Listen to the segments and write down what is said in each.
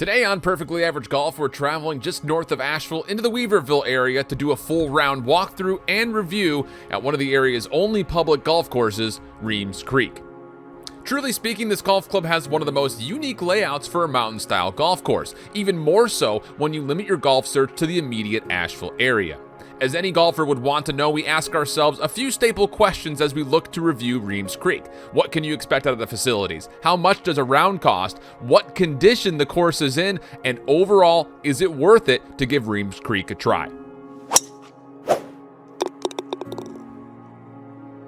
Today on Perfectly Average Golf, we're traveling just north of Asheville into the Weaverville area to do a full round walkthrough and review at one of the area's only public golf courses, Reems Creek. Truly speaking, this golf club has one of the most unique layouts for a mountain-style golf course, even more so when you limit your golf search to the immediate Asheville area. As any golfer would want to know, we ask ourselves a few staple questions as we look to review Reems Creek. What can you expect out of the facilities? How much does a round cost? What condition the course is in? And overall, is it worth it to give Reems Creek a try?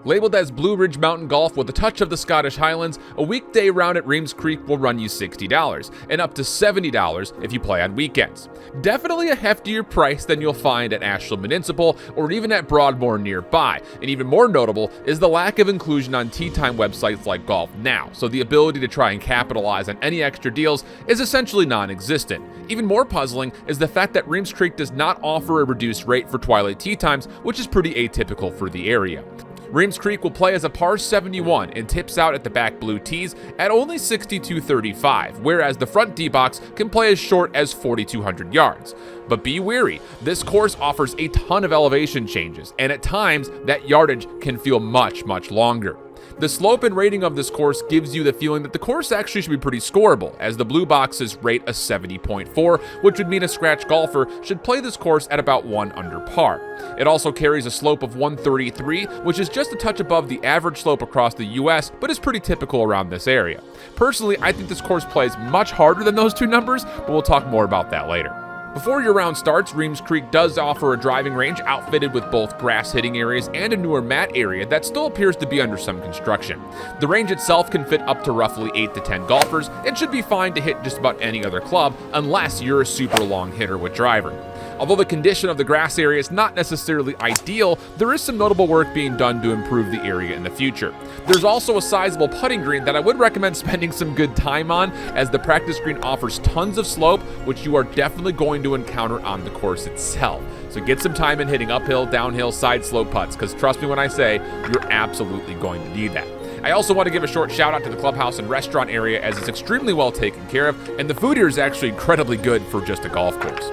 Labeled as Blue Ridge Mountain Golf with a touch of the Scottish Highlands, a weekday round at Reems Creek will run you $60 and up to $70 if you play on weekends. Definitely a heftier price than you'll find at Asheville Municipal or even at Broadmoor nearby, and even more notable is the lack of inclusion on tee time websites like Golf Now, so the ability to try and capitalize on any extra deals is essentially non-existent. Even more puzzling is the fact that Reems Creek does not offer a reduced rate for twilight tee times, which is pretty atypical for the area. Reems Creek will play as a par 71 and tips out at the back blue tees at only 62.35, whereas the front tee box can play as short as 4,200 yards. But be wary, this course offers a ton of elevation changes, and at times that yardage can feel much longer. The slope and rating of this course gives you the feeling that the course actually should be pretty scoreable, as the blue boxes rate a 70.4, which would mean a scratch golfer should play this course at about 1 under par. It also carries a slope of 133, which is just a touch above the average slope across the US, but is pretty typical around this area. Personally, I think this course plays much harder than those two numbers, but we'll talk more about that later. Before your round starts, Reems Creek does offer a driving range outfitted with both grass hitting areas and a newer mat area that still appears to be under some construction. The range itself can fit up to roughly 8 to 10 golfers and should be fine to hit just about any other club unless you're a super long hitter with driver. Although the condition of the grass area is not necessarily ideal, there is some notable work being done to improve the area in the future. There's also a sizable putting green that I would recommend spending some good time on, as the practice green offers tons of slope, which you are definitely going to encounter on the course itself. So get some time in hitting uphill, downhill, side slope putts, because trust me when I say, you're absolutely going to need that. I also want to give a short shout out to the clubhouse and restaurant area, as it's extremely well taken care of, and the food here is actually incredibly good for just a golf course.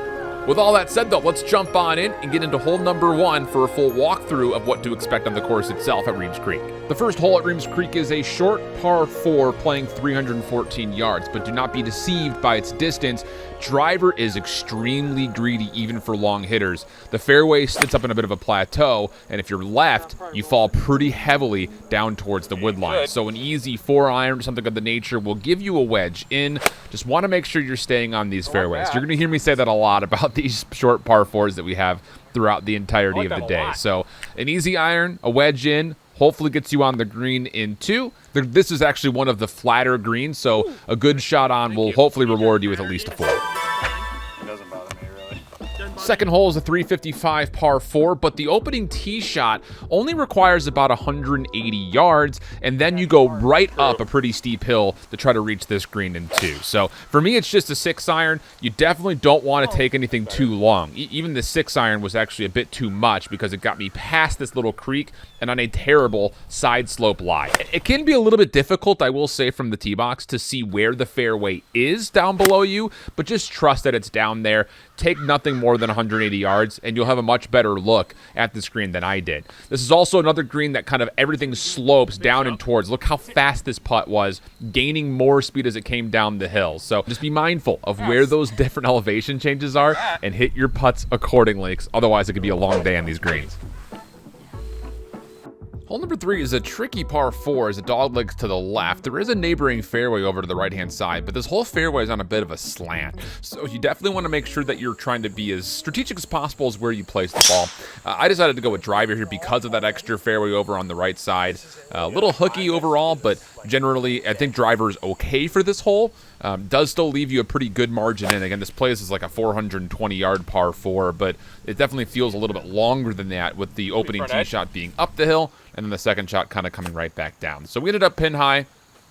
With all that said though, let's jump on in and get into hole number 1 for a full walkthrough of what to expect on the course itself at Reems Creek. The first hole at Reems Creek is a short par 4 playing 314 yards, but do not be deceived by its distance. Driver is extremely greedy even for long hitters. The fairway sits up in a bit of a plateau, and if you're left, you fall pretty heavily down towards the wood line. So an easy 4-iron or something of the nature will give you a wedge in. Just want to make sure you're staying on these fairways. You're going to hear me say that a lot about these short par 4s that we have throughout the entirety of the day. So an easy iron, a wedge in, hopefully gets you on the green in 2. This is actually one of the flatter greens, so a good shot on will hopefully reward you with at least a 4. Second hole is a 355 par 4, but the opening tee shot only requires about 180 yards, and then you go right up a pretty steep hill to try to reach this green in 2. So for me, it's just a 6-iron. You definitely don't want to take anything too long. Even the 6-iron was actually a bit too much because it got me past this little creek and on a terrible side slope lie. It can be a little bit difficult, I will say, from the tee box to see where the fairway is down below you, but just trust that it's down there. Take nothing more than 180 yards, and you'll have a much better look at this green than I did. This is also another green that kind of everything slopes down and towards. Look how fast this putt was, gaining more speed as it came down the hill. So just be mindful of where those different elevation changes are and hit your putts accordingly, 'cause otherwise it could be a long day on these greens. Hole number 3 is a tricky par 4 as it doglegs to the left. There is a neighboring fairway over to the right-hand side, but this whole fairway is on a bit of a slant. So you definitely want to make sure that you're trying to be as strategic as possible as where you place the ball. I decided to go with driver here because of that extra fairway over on the right side. A little hooky overall, but generally I think driver is okay for this hole. Does still leave you a pretty good margin in. Again, this place is like a 420-yard par 4, but it definitely feels a little bit longer than that with the opening tee shot being up the hill and then the second shot kind of coming right back down. So we ended up pin high,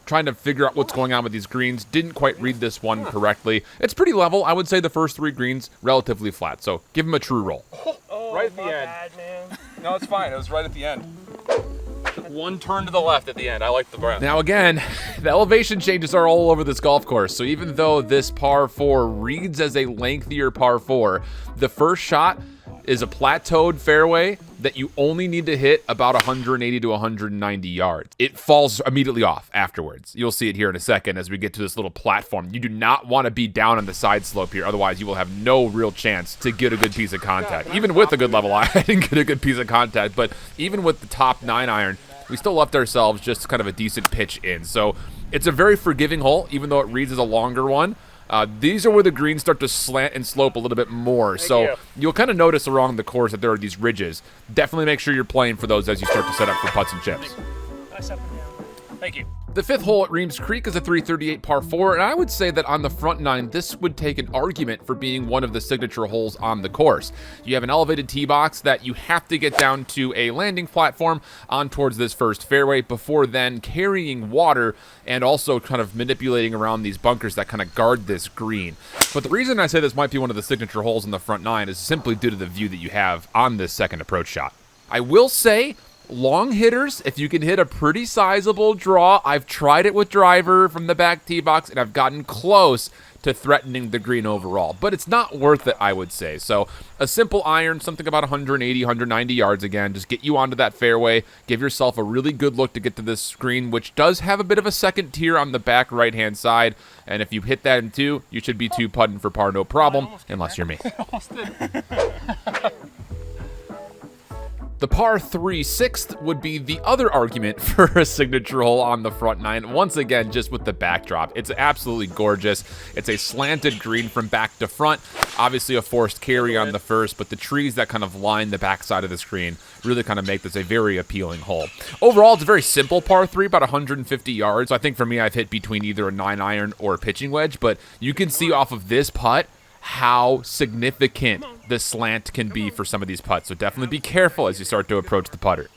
trying to figure out what's going on with these greens. Didn't quite read this one correctly. It's pretty level. I would say the first 3 greens relatively flat, so give them a true roll. Oh, right at the end. Bad, man. No, it's fine. It was right at the end. one turn to the left at the end. I like the breath. Now again, the elevation changes are all over this golf course. So even though this par 4 reads as a lengthier par 4, the first shot is a plateaued fairway that you only need to hit about 180 to 190 yards. It falls immediately off afterwards. You'll see it here in a second as we get to this little platform. You do not want to be down on the side slope here, otherwise you will have no real chance to get a good piece of contact. Even with a good level iron, I didn't get a good piece of contact, but even with the top 9 iron, we still left ourselves just kind of a decent pitch in. So it's a very forgiving hole, even though it reads as a longer one. These are where the greens start to slant and slope a little bit more. So you'll kind of notice along the course that there are these ridges. Definitely make sure you're playing for those as you start to set up for putts and chips. Thank you. The 5th hole at Reems Creek is a 338 par 4, and I would say that on the front 9, this would take an argument for being one of the signature holes on the course. You have an elevated tee box that you have to get down to a landing platform on towards this first fairway before then carrying water and also kind of manipulating around these bunkers that kind of guard this green. But the reason I say this might be one of the signature holes in the front 9 is simply due to the view that you have on this second approach shot. I will say, long hitters, if you can hit a pretty sizable draw, I've tried it with driver from the back tee box, and I've gotten close to threatening the green overall. But it's not worth it, I would say. So a simple iron, something about 180, 190 yards again, just get you onto that fairway, give yourself a really good look to get to this green, which does have a bit of a second tier on the back right-hand side. And if you hit that in 2, you should be 2-putting for par no problem, unless you're me. The par 3 6th would be the other argument for a signature hole on the front 9. Once again, just with the backdrop. It's absolutely gorgeous. It's a slanted green from back to front. Obviously a forced carry on the first, but the trees that kind of line the backside of the screen really kind of make this a very appealing hole. Overall, it's a very simple par 3, about 150 yards. So I think for me, I've hit between either a 9-iron or a pitching wedge, but you can see off of this putt how significant the slant can be for some of these putts. So definitely be careful as you start to approach the putter.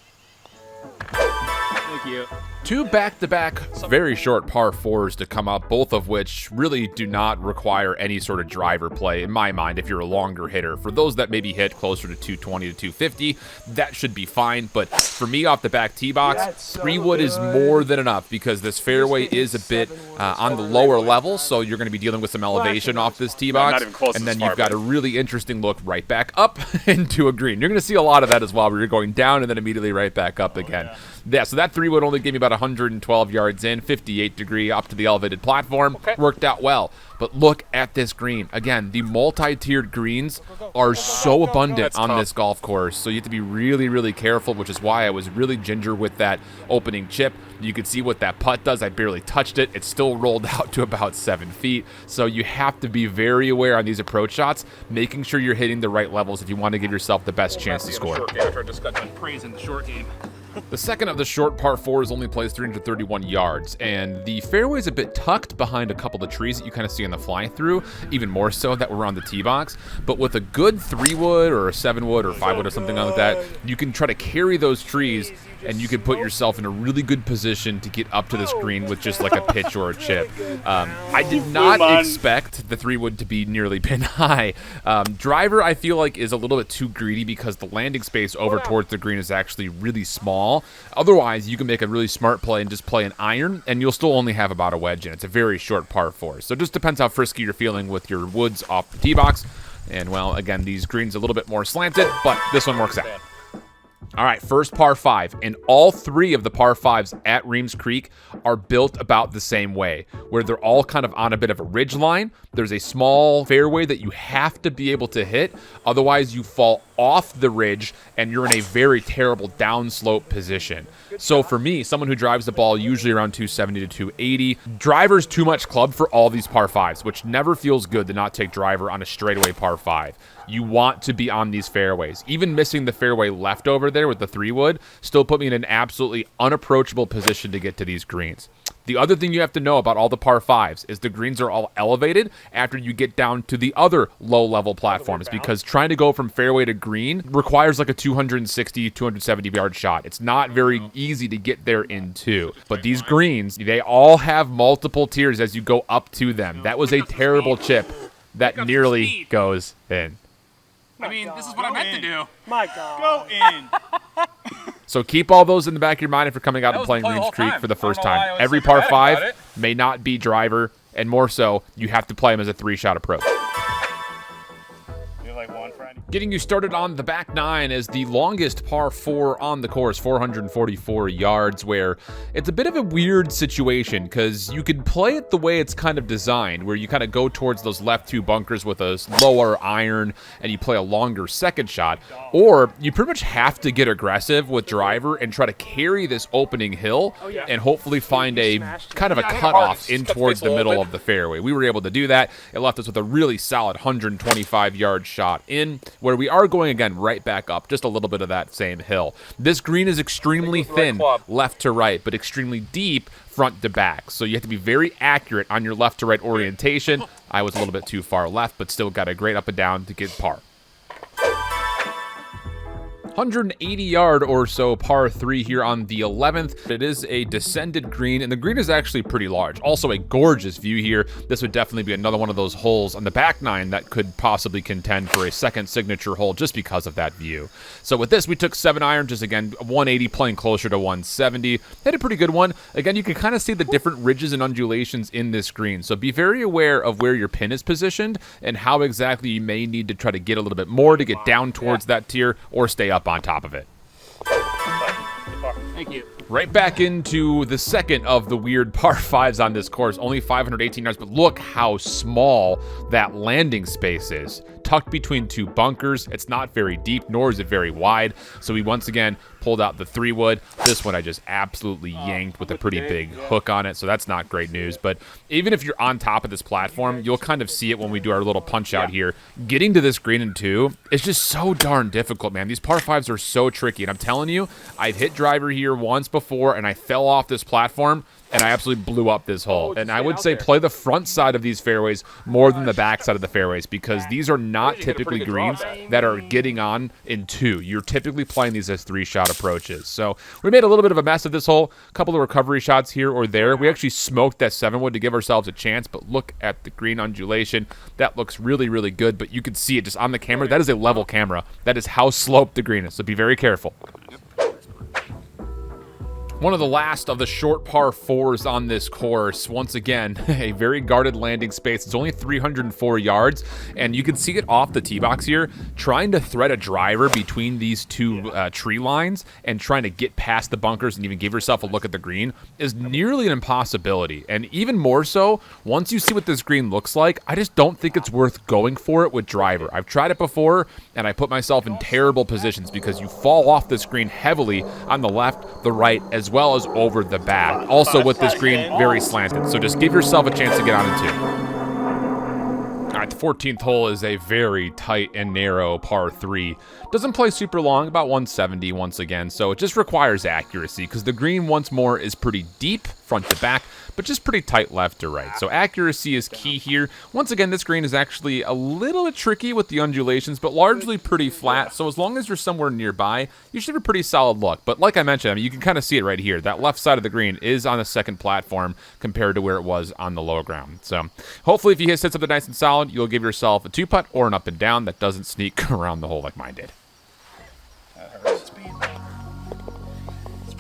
Thank you. 2 back-to-back very short par 4s to come up, both of which really do not require any sort of driver play, in my mind, if you're a longer hitter. For those that maybe hit closer to 220 to 250, that should be fine. But for me, off the back tee box, 3-wood is more than enough because this fairway is a bit on the lower level, so you're going to be dealing with some elevation off this tee box, and then you've got a really interesting look right back up into a green. You're going to see a lot of that as well, where you're going down and then immediately right back up again. Yeah, so that 3-wood only gave me about 112 yards in, 58 degree up to the elevated platform. Worked out well. But look at this green. Again, the multi-tiered greens are so abundant on this golf course, so you have to be really, really careful, which is why I was really ginger with that opening chip. You can see what that putt does. I barely touched it. It still rolled out to about 7 feet. So you have to be very aware on these approach shots, making sure you're hitting the right levels if you want to give yourself the best chance to score. After I just got done praising the short game. The second of the short par 4s only plays 331 yards, and the fairway is a bit tucked behind a couple of trees that you kind of see in the fly-through, even more so that we're on the tee box. But with a good 3-wood or a 7-wood or 5-wood or something like that, you can try to carry those trees, and you can put yourself in a really good position to get up to the screen with just like a pitch or a chip. I did not expect the 3-wood to be nearly pin high. Driver, I feel like, is a little bit too greedy because the landing space over towards the green is actually really small. Otherwise, you can make a really smart play and just play an iron, and you'll still only have about a wedge in. It's a very short par 4. So it just depends how frisky you're feeling with your woods off the tee box. And, well, again, these greens a little bit more slanted, but this one works out. All right, first par 5, and all 3 of the par 5s at Reems Creek are built about the same way, where they're all kind of on a bit of a ridge line. There's a small fairway that you have to be able to hit, otherwise you fall off the ridge and you're in a very terrible downslope position. So for me, someone who drives the ball usually around 270 to 280, driver's too much club for all these par 5s, which never feels good to not take driver on a straightaway par 5. You want to be on these fairways. Even missing the fairway left over there with the 3-wood still put me in an absolutely unapproachable position to get to these greens. The other thing you have to know about all the par 5s is the greens are all elevated after you get down to the other low-level platforms, because trying to go from fairway to green requires like a 260, 270 yard shot. It's not very easy to get there in 2. But these greens, they all have multiple tiers as you go up to them. That was a terrible chip that nearly goes in. I mean, this is what I meant to do. My God. Go in. So keep all those in the back of your mind if you're coming out and playing Reems Creek for the first time. Every par 5 may not be driver, and more so, you have to play them as a 3-shot approach. Getting you started on the back 9 is the longest par 4 on the course, 444 yards, where it's a bit of a weird situation because you could play it the way it's kind of designed, where you kind of go towards those left 2 bunkers with a lower iron and you play a longer second shot, or you pretty much have to get aggressive with driver and try to carry this opening hill and hopefully find a kind of a cutoff in towards the middle of the fairway. We were able to do that. It left us with a really solid 125-yard shot in, where we are going again right back up just a little bit of that same hill. This green is extremely thin left to right, but extremely deep front to back. So you have to be very accurate on your left to right orientation. I was a little bit too far left, but still got a great up and down to get par. 180-yard or so par 3 here on the 11th. It is a descended green, and the green is actually pretty large. Also a gorgeous view here. This would definitely be another one of those holes on the back 9 that could possibly contend for a second signature hole just because of that view. So with this, we took 7-iron, just again, 180 playing closer to 170. Had a pretty good one. Again, you can kind of see the different ridges and undulations in this green. So be very aware of where your pin is positioned and how exactly you may need to try to get a little bit more to get down towards that tier or stay up on top of it. Thank you. Right back into the second of the weird par 5s on this course. Only 518 yards, but look how small that landing space is. Tucked between 2 bunkers. It's not very deep, nor is it very wide. So we once again pulled out the 3-wood. This one I just absolutely yanked with a pretty big hook on it, so that's not great news. But even if you're on top of this platform, you'll kind of see it when we do our little punch out here. Getting to this green in 2 is just so darn difficult, man. These par 5s are so tricky, and I'm telling you, I've hit driver here once before, and I fell off this platform, and I absolutely blew up this hole. And I would say play the front side of these fairways more than the back side of the fairways, because these are not typically greens that are getting on in 2. You're typically playing these as 3-shot approaches. So we made a little bit of a mess of this hole. A couple of recovery shots here or there. We actually smoked that 7-wood to give ourselves a chance, but look at the green undulation. That looks really, really good, but you can see it just on the camera. That is a level camera. That is how sloped the green is, so be very careful. One of the last of the short par 4s on this course. Once again, a very guarded landing space. It's only 304 yards, and you can see it off the tee box here. Trying to thread a driver between these 2 tree lines and trying to get past the bunkers and even give yourself a look at the green is nearly an impossibility. And even more so, once you see what this green looks like, I just don't think it's worth going for it with driver. I've tried it before, and I put myself in terrible positions because you fall off this green heavily on the left, the right, as well as over the back. Also with this green, very slanted. So just give yourself a chance to get on in 2. All right, the 14th hole is a very tight and narrow par 3. Doesn't play super long, about 170 once again, so it just requires accuracy because the green once more is pretty deep front to back, but just pretty tight left to right. So accuracy is key here. Once again, this green is actually a little bit tricky with the undulations, but largely pretty flat. So as long as you're somewhere nearby, you should have a pretty solid look. But like I mentioned, I mean, you can kind of see it right here. That left side of the green is on the second platform compared to where it was on the lower ground. So hopefully if you hit something nice and solid, you'll give yourself a 2-putt or an up and down that doesn't sneak around the hole like mine did.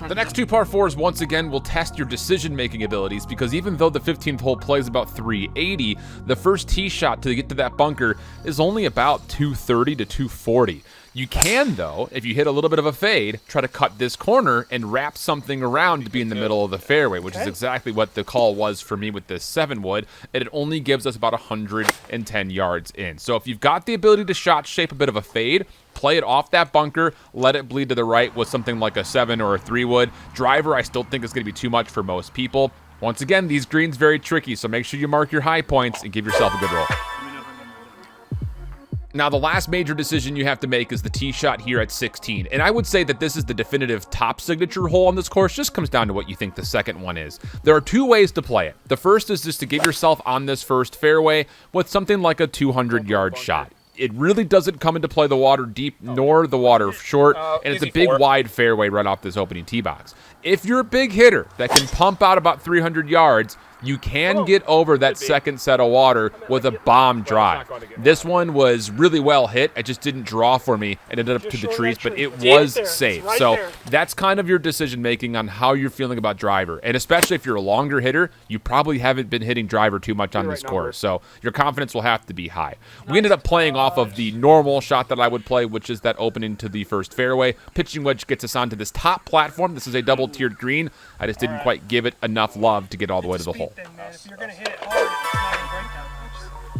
The next 2 par 4s, once again, will test your decision-making abilities because even though the 15th hole plays about 380, the first tee shot to get to that bunker is only about 230 to 240. You can, though, if you hit a little bit of a fade, try to cut this corner and wrap something around to be in the middle of the fairway, which is exactly what the call was for me with this 7-wood, and it only gives us about 110 yards in. So if you've got the ability to shot shape a bit of a fade, play it off that bunker, let it bleed to the right with something like a 7 or a 3-wood. Driver, I still think is going to be too much for most people. Once again, these greens very tricky, so make sure you mark your high points and give yourself a good roll. Now, the last major decision you have to make is the tee shot here at 16. And I would say that this is the definitive top signature hole on this course. Just comes down to what you think the second one is. There are 2 ways to play it. The first is just to give yourself on this first fairway with something like a 200-yard shot. It really doesn't come into play the water deep nor the water short, and it's a big wide fairway right off this opening tee box. If you're a big hitter that can pump out about 300 yards, you can get over that second set of water with a bomb drive. This one was really well hit. It just didn't draw for me and ended up to the trees, but it was safe. So that's kind of your decision making on how you're feeling about driver. And especially if you're a longer hitter, you probably haven't been hitting driver too much on this course. So your confidence will have to be high. We ended up playing off of the normal shot that I would play, which is that opening to the first fairway. Pitching wedge gets us onto this top platform. This is a double-tiered green. I just didn't quite give it enough love to get all the way to the hole. If you're gonna hit it hard, it's not gonna break that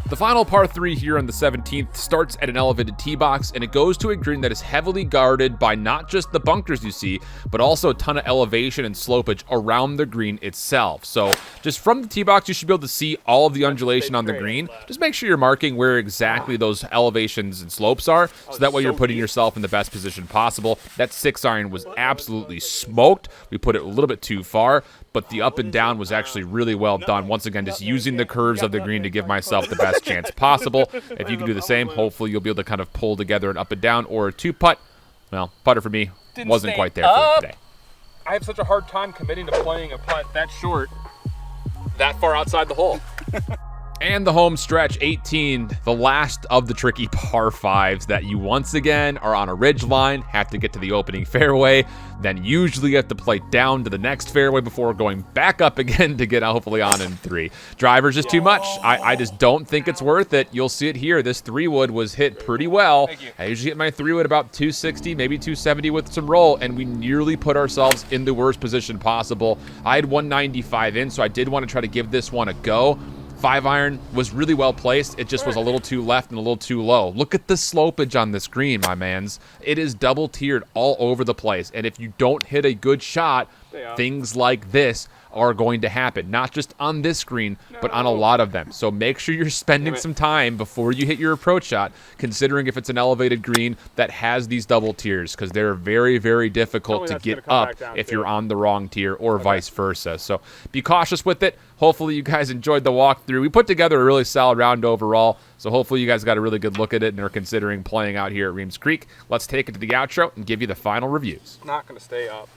much. The final par 3 here on the 17th starts at an elevated tee box, and it goes to a green that is heavily guarded by not just the bunkers you see, but also a ton of elevation and slopage around the green itself. So just from the tee box, you should be able to see all of the undulation on the green. Just make sure you're marking where exactly those elevations and slopes are, so that way you're putting yourself in the best position possible. That 6-iron was absolutely smoked. We put it a little bit too far, but the up and down was actually really well done. Once again, just using the curves of the green to give myself the best chance possible. If you can do the same, hopefully you'll be able to kind of pull together an up and down or a 2-putt. Well, putter for me wasn't quite there for today. I have such a hard time committing to playing a putt that short, that far outside the hole. And the home stretch, 18, the last of the tricky par 5s that you once again are on a ridge line, have to get to the opening fairway, then usually have to play down to the next fairway before going back up again to get hopefully on in 3. Driver's just too much. I just don't think it's worth it. You'll see it here. This 3-wood was hit pretty well. I usually hit my 3-wood about 260, maybe 270 with some roll, and we nearly put ourselves in the worst position possible. I had 195 in, so I did want to try to give this one a go. 5-iron was really well placed. It just was a little too left and a little too low. Look at the slopage on this green, my mans. It is double tiered all over the place. And if you don't hit a good shot, things like this are going to happen. Not just on this green, but on a lot of them. So make sure you're spending some time before you hit your approach shot, considering if it's an elevated green that has these double tiers, because they're very, very difficult to get up if you're on the wrong tier or vice versa. So be cautious with it. Hopefully you guys enjoyed the walkthrough. We put together a really solid round overall, so hopefully you guys got a really good look at it and are considering playing out here at Reems Creek. Let's take it to the outro and give you the final reviews. Not going to stay up.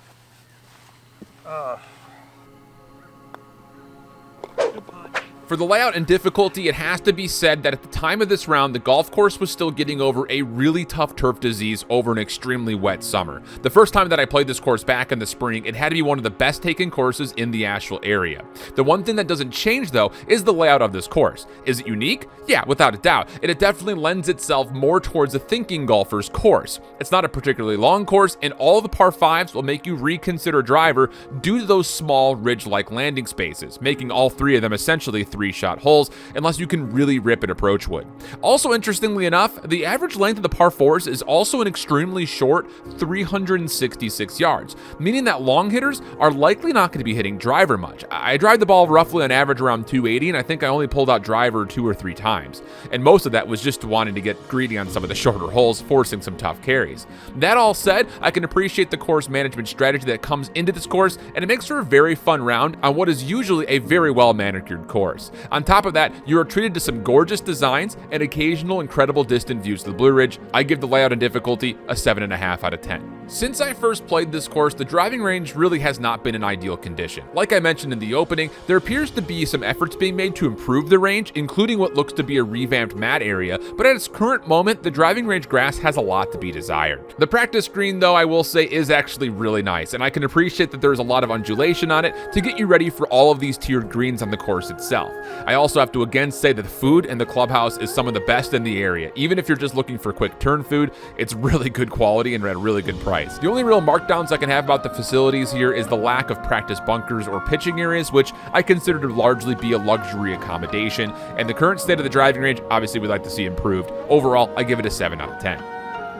For the layout and difficulty, it has to be said that at the time of this round, the golf course was still getting over a really tough turf disease over an extremely wet summer. The first time that I played this course back in the spring, it had to be one of the best taken courses in the Asheville area. The one thing that doesn't change, though, is the layout of this course. Is it unique? Yeah, without a doubt. It definitely lends itself more towards a thinking golfer's course. It's not a particularly long course, and all the par 5s will make you reconsider driver due to those small ridge-like landing spaces, making all 3 of them essentially 3-shot holes, unless you can really rip an approach wood. Also, interestingly enough, the average length of the par 4s is also an extremely short 366 yards, meaning that long hitters are likely not going to be hitting driver much. I drive the ball roughly on average around 280, and I think I only pulled out driver 2 or 3 times. And most of that was just wanting to get greedy on some of the shorter holes, forcing some tough carries. That all said, I can appreciate the course management strategy that comes into this course, and it makes for a very fun round on what is usually a very well manicured course. On top of that, you are treated to some gorgeous designs and occasional incredible distant views of the Blue Ridge. I give the layout and difficulty a 7.5 out of 10. Since I first played this course, the driving range really has not been in ideal condition. Like I mentioned in the opening, there appears to be some efforts being made to improve the range, including what looks to be a revamped mat area, but at its current moment, the driving range grass has a lot to be desired. The practice green, though, I will say is actually really nice, and I can appreciate that there's a lot of undulation on it to get you ready for all of these tiered greens on the course itself. I also have to again say that the food in the clubhouse is some of the best in the area. Even if you're just looking for quick turn food, it's really good quality and at a really good price. The only real markdowns I can have about the facilities here is the lack of practice bunkers or pitching areas, which I consider to largely be a luxury accommodation, and the current state of the driving range, obviously we'd like to see improved. Overall, I give it a 7 out of 10.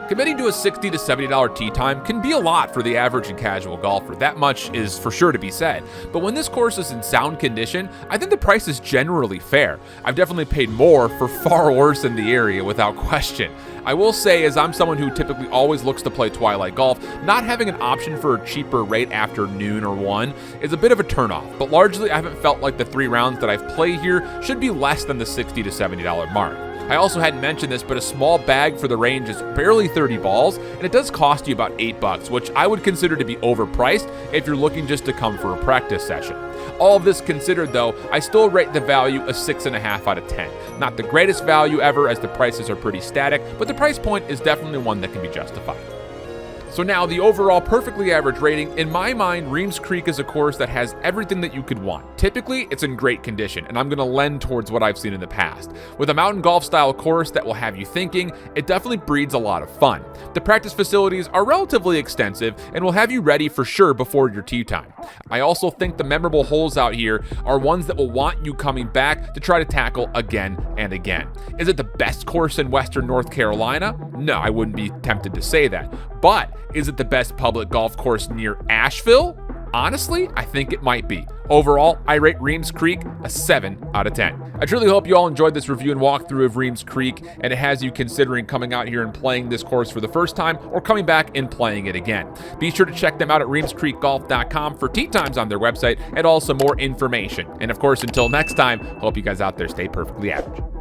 Committing to a $60 to $70 tee time can be a lot for the average and casual golfer. That much is for sure to be said. But when this course is in sound condition, I think the price is generally fair. I've definitely paid more for far worse in the area without question. I will say, as I'm someone who typically always looks to play twilight golf, not having an option for a cheaper rate after noon or 1 is a bit of a turnoff, but largely I haven't felt like the 3 rounds that I've played here should be less than the $60 to $70 mark. I also hadn't mentioned this, but a small bag for the range is barely 30 balls, and it does cost you about $8, which I would consider to be overpriced if you're looking just to come for a practice session. All of this considered though, I still rate the value a 6.5 out of 10. Not the greatest value ever as the prices are pretty static, but the price point is definitely one that can be justified. So now the overall perfectly average rating, in my mind, Reems Creek is a course that has everything that you could want. Typically, it's in great condition, and I'm going to lend towards what I've seen in the past. With a mountain golf style course that will have you thinking, it definitely breeds a lot of fun. The practice facilities are relatively extensive and will have you ready for sure before your tee time. I also think the memorable holes out here are ones that will want you coming back to try to tackle again and again. Is it the best course in Western North Carolina? No, I wouldn't be tempted to say that. But is it the best public golf course near Asheville? Honestly, I think it might be. Overall, I rate Reems Creek a 7 out of 10. I truly hope you all enjoyed this review and walkthrough of Reems Creek, and it has you considering coming out here and playing this course for the first time or coming back and playing it again. Be sure to check them out at reemscreekgolf.com for tee times on their website and also more information. And of course, until next time, hope you guys out there stay perfectly average.